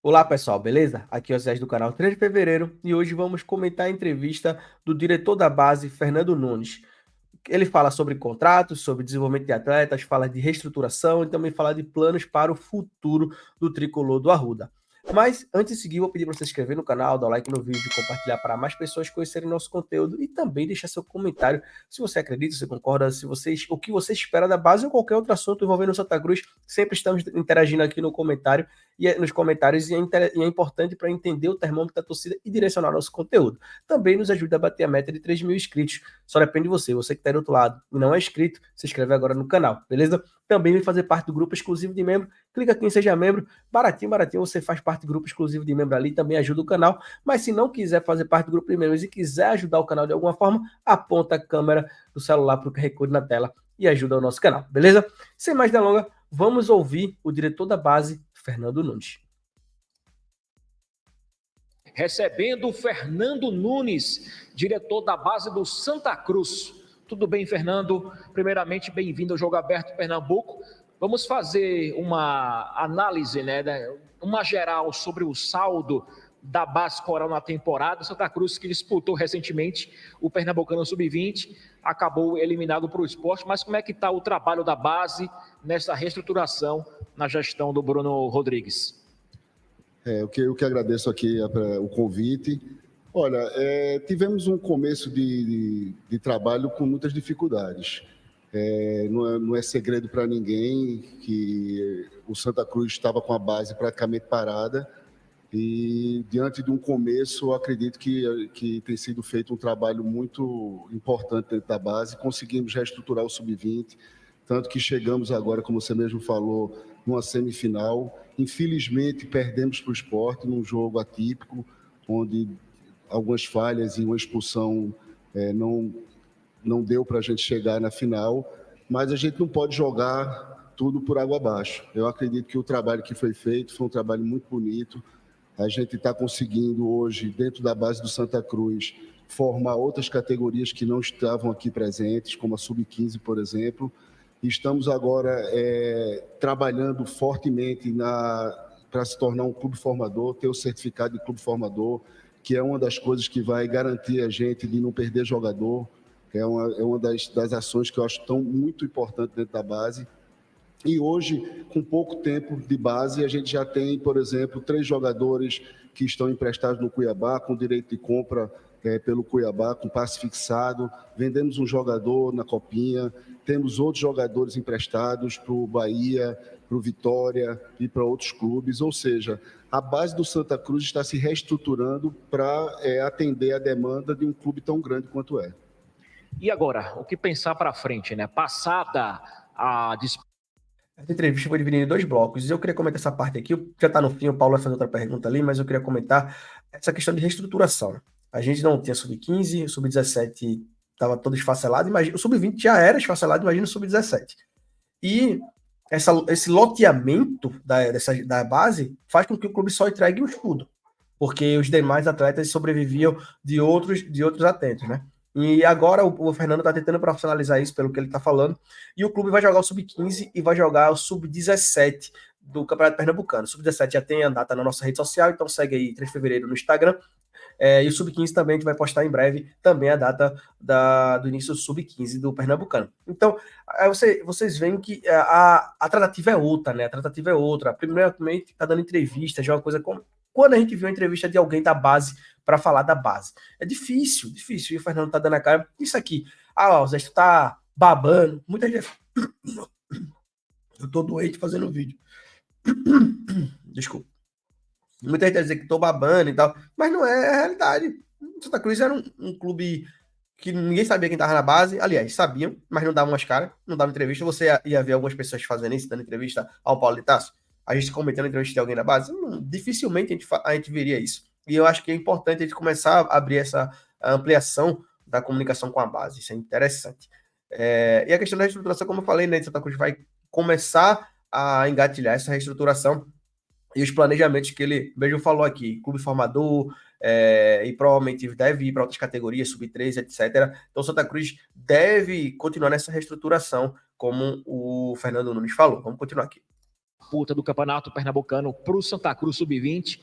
Olá pessoal, beleza? Aqui é o Zé do canal 3 de Fevereiro e hoje vamos comentar a entrevista do diretor da base, Fernando Nunes. Ele fala sobre contratos, sobre desenvolvimento de atletas, fala de reestruturação e também fala de planos para o futuro do tricolor do Arruda. Mas antes de seguir, vou pedir para você se inscrever no canal, dar um like no vídeo, compartilhar para mais pessoas conhecerem nosso conteúdo e também deixar seu comentário se você acredita, se você concorda, se vocês, o que você espera da base ou qualquer outro assunto envolvendo o Santa Cruz. Sempre estamos interagindo aqui no comentário nos comentários e é importante para entender o termômetro da torcida e direcionar nosso conteúdo. Também nos ajuda a bater a meta de 3 mil inscritos. Só depende de você. Você que está do outro lado e não é inscrito, se inscreve agora no canal, beleza? Também vem fazer parte do grupo exclusivo de membro. Clica aqui em Seja Membro. Baratinho, baratinho. Você faz parte do grupo exclusivo de membro ali. Também ajuda o canal. Mas se não quiser fazer parte do grupo de membros e quiser ajudar o canal de alguma forma, aponta a câmera do celular para o QR Code na tela e ajuda o nosso canal, beleza? Sem mais delongas, vamos ouvir o diretor da base, Fernando Nunes. Recebendo o Fernando Nunes, diretor da base do Santa Cruz. Tudo bem, Fernando? Primeiramente, bem-vindo ao Jogo Aberto Pernambuco. Vamos fazer uma análise, uma geral sobre o saldo da base coral na temporada. Santa Cruz, que disputou recentemente o Pernambucano Sub-20, acabou eliminado para o esporte. Mas como é que está o trabalho da base nessa reestruturação na gestão do Bruno Rodrigues? Eu que agradeço aqui o convite. Olha, tivemos um começo de trabalho com muitas dificuldades. Não é segredo para ninguém que o Santa Cruz estava com a base praticamente parada e, diante de um começo, eu acredito que tem sido feito um trabalho muito importante dentro da base. Conseguimos reestruturar o Sub-20, tanto que chegamos agora, como você mesmo falou, numa semifinal. Infelizmente, perdemos para o Sport num jogo atípico, onde algumas falhas e uma expulsão não deu para a gente chegar na final, mas a gente não pode jogar tudo por água abaixo. Eu acredito que o trabalho que foi feito foi um trabalho muito bonito. A gente está conseguindo hoje, dentro da base do Santa Cruz, formar outras categorias que não estavam aqui presentes, como a Sub-15, por exemplo. Estamos agora trabalhando fortemente para se tornar um clube formador, ter o certificado de clube formador, que é uma das coisas que vai garantir a gente de não perder jogador. É uma das ações que eu acho tão muito importante dentro da base. E hoje, com pouco tempo de base, a gente já tem, por exemplo, 3 jogadores que estão emprestados no Cuiabá, com direito de compra pelo Cuiabá, com passe fixado. Vendemos um jogador na Copinha, temos outros jogadores emprestados para o Bahia, para o Vitória e para outros clubes. Ou seja, a base do Santa Cruz está se reestruturando para atender a demanda de um clube tão grande quanto é. E agora, o que pensar para frente, né? Passada a disputa. Essa entrevista foi dividida em 2 blocos. Eu queria comentar essa parte aqui. Já está no fim, o Paulo vai fazer outra pergunta ali, mas eu queria comentar essa questão de reestruturação. A gente não tinha Sub-15, o Sub-17 estava todo esfacelado. Imagina, o Sub-20 já era esfacelado, imagina o Sub-17. E esse loteamento da base faz com que o clube só entregue o escudo, porque os demais atletas sobreviviam de outros atentos, né? E agora o Fernando está tentando profissionalizar isso, pelo que ele está falando, e o clube vai jogar o Sub-15 e vai jogar o Sub-17 do Campeonato Pernambucano. O Sub-17 já tem a data na nossa rede social, então segue aí 3 de fevereiro no Instagram. E o Sub-15 também a gente vai postar em breve também a data do início do Sub-15 do Pernambucano. Então, vocês veem que a tratativa é outra, né? A tratativa é outra. Primeiramente, está dando entrevista, já é uma coisa como quando a gente viu a entrevista de alguém da base para falar da base. É difícil. E o Fernando tá dando a cara. Isso aqui. O Zé, tu tá babando. Muita gente. Eu tô doente fazendo vídeo. Desculpa. Muita gente vai dizer que tô babando e tal, mas não é a realidade. Santa Cruz era um clube que ninguém sabia quem tava na base. Aliás, sabiam, mas não davam as caras, não davam entrevista. Você ia ver algumas pessoas fazendo isso, dando entrevista ao Paulo de Tasso, a gente comentando entrevista de alguém na base. Dificilmente a gente veria isso. E eu acho que é importante a gente começar a abrir essa ampliação da comunicação com a base. Isso é interessante. E a questão da reestruturação, como eu falei, né, Santa Cruz vai começar a engatilhar essa reestruturação e os planejamentos que ele mesmo falou aqui, clube formador, e provavelmente deve ir para outras categorias, sub-13, etc. Então, Santa Cruz deve continuar nessa reestruturação, como o Fernando Nunes falou. Vamos continuar aqui. disputa do Campeonato Pernambucano para o Santa Cruz Sub-20.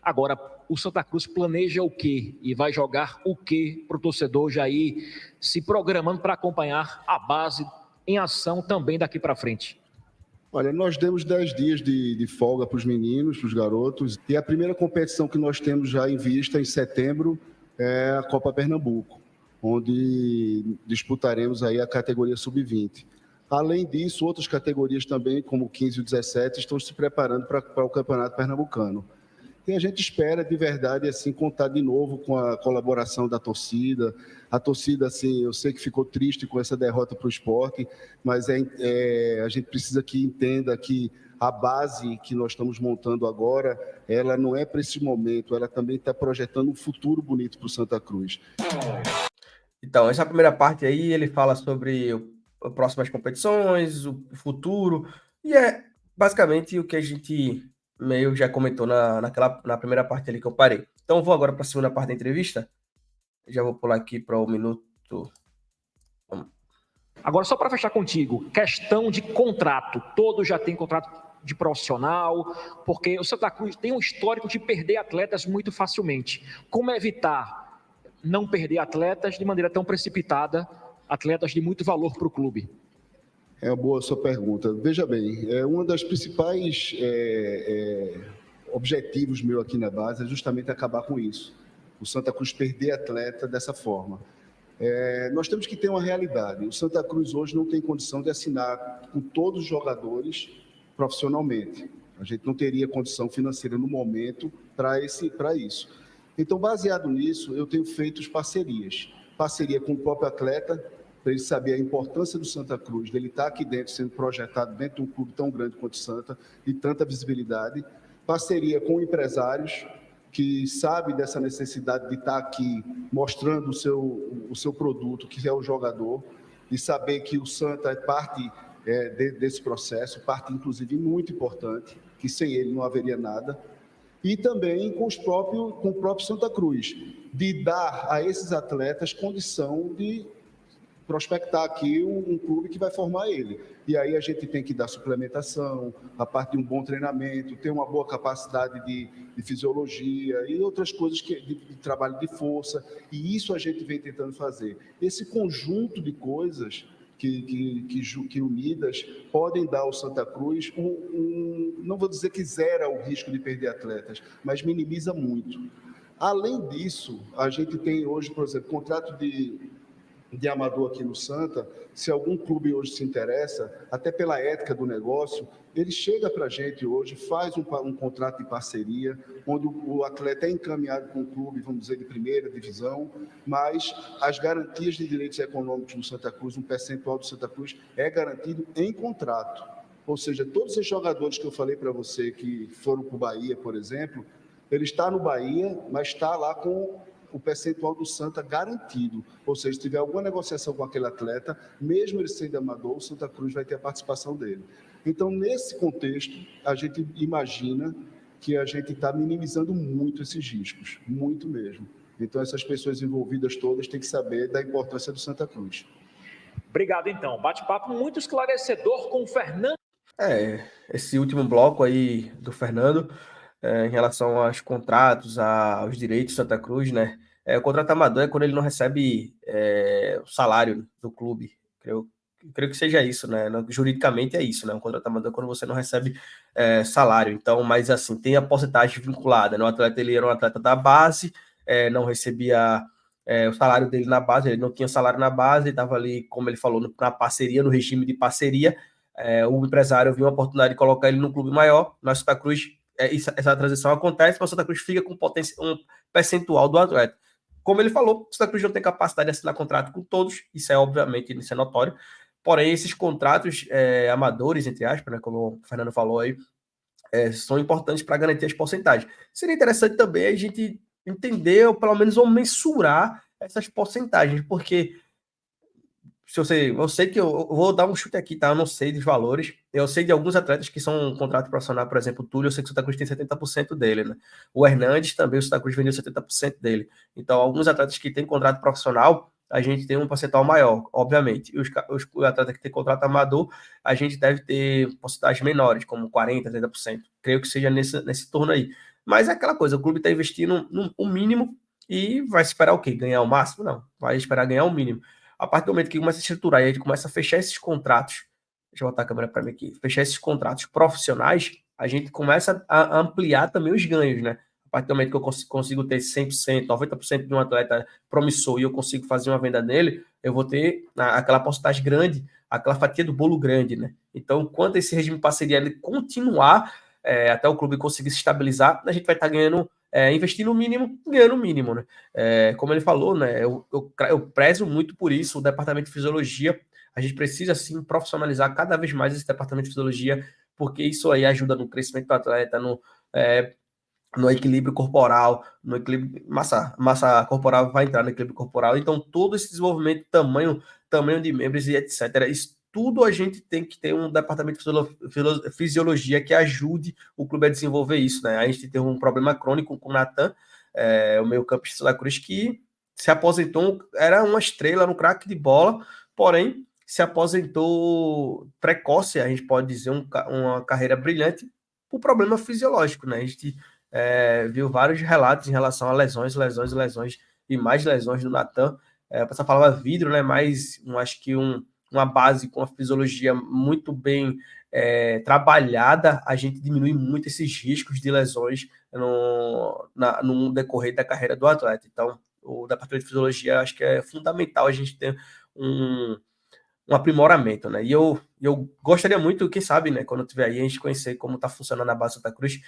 Agora, o Santa Cruz planeja o quê? E vai jogar o quê para o torcedor já ir se programando para acompanhar a base em ação também daqui para frente? Olha, nós demos 10 dias de folga para os meninos, para os garotos, e a primeira competição que nós temos já em vista em setembro é a Copa Pernambuco, onde disputaremos aí a categoria Sub-20. Além disso, outras categorias também, como o 15 e o 17, estão se preparando para o Campeonato Pernambucano. E a gente espera, de verdade, assim, contar de novo com a colaboração da torcida. A torcida, assim, eu sei que ficou triste com essa derrota para o Sport, mas a gente precisa que entenda que a base que nós estamos montando agora, ela não é para esse momento, ela também está projetando um futuro bonito para o Santa Cruz. Então, essa primeira parte aí, ele fala sobre próximas competições, o futuro, e é basicamente o que a gente meio já comentou na primeira parte ali que eu parei. Então, vou agora para a segunda parte da entrevista. Já vou pular aqui para o minuto. Agora, só para fechar contigo, questão de contrato. Todos já têm contrato de profissional, porque o Santa Cruz tem um histórico de perder atletas muito facilmente. Como evitar não perder atletas de maneira tão precipitada, atletas de muito valor para o clube? É uma boa sua pergunta. Veja bem, uma das principais objetivos meu aqui na base é justamente acabar com isso. O Santa Cruz perder atleta dessa forma. Nós temos que ter uma realidade. O Santa Cruz hoje não tem condição de assinar com todos os jogadores profissionalmente. A gente não teria condição financeira no momento para isso. Então, baseado nisso, eu tenho feito parcerias. Parceria com o próprio atleta, para ele saber a importância do Santa Cruz, dele estar aqui dentro, sendo projetado dentro de um clube tão grande quanto o Santa, e tanta visibilidade. Parceria com empresários, que sabe dessa necessidade de estar aqui mostrando o seu produto, que é o jogador, e saber que o Santa é parte desse processo, parte inclusive muito importante, que sem ele não haveria nada, e também com o próprio Santa Cruz, de dar a esses atletas condição de prospectar aqui um clube que vai formar ele. E aí a gente tem que dar suplementação, a parte de um bom treinamento, ter uma boa capacidade de fisiologia e outras coisas de trabalho de força. E isso a gente vem tentando fazer. Esse conjunto de coisas que unidas podem dar ao Santa Cruz não vou dizer que zera o risco de perder atletas, mas minimiza muito. Além disso, a gente tem hoje, por exemplo, contrato de amador aqui no Santa. Se algum clube hoje se interessa, até pela ética do negócio, ele chega para a gente hoje, faz um contrato de parceria, onde o atleta é encaminhado com um clube, vamos dizer, de primeira divisão, mas as garantias de direitos econômicos do Santa Cruz, um percentual do Santa Cruz, é garantido em contrato. Ou seja, todos esses jogadores que eu falei para você, que foram para o Bahia, por exemplo, ele está no Bahia, mas está lá com o percentual do Santa garantido. Ou seja, se tiver alguma negociação com aquele atleta, mesmo ele sendo amador, o Santa Cruz vai ter a participação dele. Então, nesse contexto, a gente imagina que a gente está minimizando muito esses riscos, muito mesmo. Então, essas pessoas envolvidas todas têm que saber da importância do Santa Cruz. Obrigado, então. Bate-papo muito esclarecedor com o Fernando. Esse último bloco aí do Fernando, em relação aos contratos, aos direitos do Santa Cruz, né? O contrato amador é quando ele não recebe o salário do clube. Creio que seja isso, né? Juridicamente é isso, né? Um contrato amador é quando você não recebe salário. Então, mas assim, tem a porcentagem vinculada, né? O atleta, ele era um atleta da base, não recebia o salário dele na base, ele não tinha salário na base, ele estava ali, como ele falou, na parceria, no regime de parceria. O empresário viu uma oportunidade de colocar ele no clube maior. Na Santa Cruz, essa transição acontece, mas o Santa Cruz fica com um percentual do atleta. Como ele falou, o Santa Cruz não tem capacidade de assinar contrato com todos, isso é obviamente, isso é notório. Porém, esses contratos amadores, entre aspas, né, como o Fernando falou aí, são importantes para garantir as porcentagens. Seria interessante também a gente entender, ou pelo menos mensurar essas porcentagens, porque eu sei que eu vou dar um chute aqui, tá? Eu não sei dos valores. Eu sei de alguns atletas que são um contrato profissional, por exemplo, o Túlio, eu sei que o Santa Cruz tem 70% dele, né? O Hernandes também, o Santa Cruz vendeu 70% dele. Então, alguns atletas que têm contrato profissional, a gente tem um percentual maior, obviamente. E os atletas que têm contrato amador, a gente deve ter porcentagens menores, como 40%, 30%. Creio que seja nesse torno aí. Mas é aquela coisa, o clube está investindo o mínimo e vai esperar o quê? Ganhar o máximo? Não, vai esperar ganhar o mínimo. A partir do momento que começa a estruturar e a gente começa a fechar esses contratos, deixa eu botar a câmera para mim aqui, fechar esses contratos profissionais, a gente começa a ampliar também os ganhos, né? A partir do momento que eu consigo ter 100%, 90% de um atleta promissor e eu consigo fazer uma venda nele, eu vou ter aquela porcentagem grande, aquela fatia do bolo grande, né? Então, quando esse regime de parceria ele continuar, até o clube conseguir se estabilizar, a gente vai estar ganhando, investindo o mínimo, ganhando o mínimo, né? Como ele falou, né? Eu prezo muito por isso, o departamento de fisiologia, a gente precisa, sim, profissionalizar cada vez mais esse departamento de fisiologia, porque isso aí ajuda no crescimento do atleta, no equilíbrio corporal, no equilíbrio, massa corporal vai entrar no equilíbrio corporal, então todo esse desenvolvimento, tamanho de membros e etc, isso tudo a gente tem que ter um departamento de fisiologia que ajude o clube a desenvolver isso, né? A gente tem um problema crônico com o Natan, o meio-campista da Cruz, que se aposentou, era uma estrela no craque de bola, porém se aposentou precoce, a gente pode dizer, uma carreira brilhante por problema fisiológico, né? A gente viu vários relatos em relação a lesões e mais lesões do Natan. A pessoa falava vidro, né? Mas acho que uma base com a fisiologia muito bem trabalhada, a gente diminui muito esses riscos de lesões no decorrer da carreira do atleta. Então, o departamento de fisiologia acho que é fundamental a gente ter um aprimoramento, né? E eu gostaria muito, quem sabe, né, quando eu estiver aí, a gente conhecer como está funcionando a base Santa Cruz.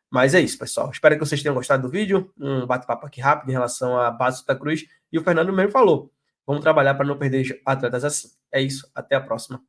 Mas é isso, pessoal. Espero que vocês tenham gostado do vídeo. Um bate-papo aqui rápido em relação à base Santa Cruz. E o Fernando mesmo falou: vamos trabalhar para não perder atletas assim. É isso. Até a próxima.